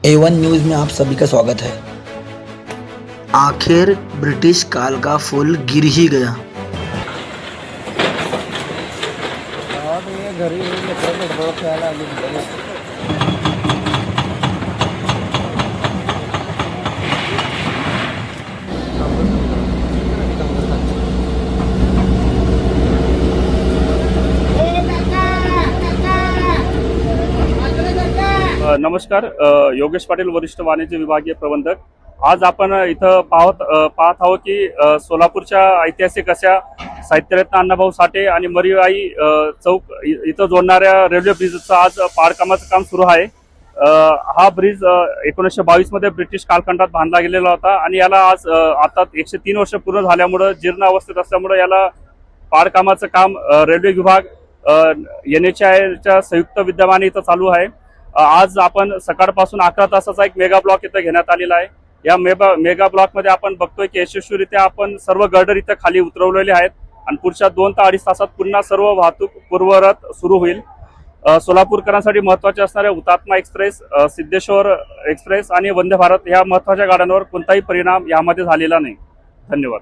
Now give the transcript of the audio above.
A1 news में आप सभी का स्वागत है। आखिर ब्रिटिश काल का फूल गिर ही गया। नमस्कार, योगेश पाटील, वरिष्ठ वाणिज्य विभागीय प्रबंधक। आज आपण इथं पाहत आहोत की सोलापूरच्या ऐतिहासिक अशा साहित्यरत्न अण्णाभाऊ साठे आणि मरीआई चौक इथं जोडणाऱ्या रेल्वे ब्रिजचं आज पाडकामाचं काम सुरू आहे। हा ब्रिज 1922 मध्ये ब्रिटिश कालखंडात बांधला गेलेला होता आणि याला आज आता 103 वर्ष पूर्ण झाल्यामुळे जीर्ण अवस्थेत असल्यामुळे याला पाडकामाचं काम रेल्वे विभाग NHAIच्या संयुक्त विद्यमाने इथं चालू आहे। आज आपण सकाळपासून 11 तासाचा एक मेगा ब्लॉक इथं घेण्यात आलेला आहे। या मेगा ब्लॉक मध्ये आपण बघतोय की यशस्वीरित्या आपण सर्व गर्डर इथं खाली उतरवलेले आहेत आणि पुढच्या 2 ते 2.5 तासात पुन्हा सर्व वाहतूक पूर्ववत सुरू होईल। सोलापूरकरांसाठी महत्त्वाचे असणाऱ्या हुतात्मा एक्सप्रेस, सिद्धेश्वर एक्सप्रेस आणि वंदे भारत या महत्त्वाच्या गाड्यांवर कोणताही परिणाम यामध्ये झालेला नाही। धन्यवाद।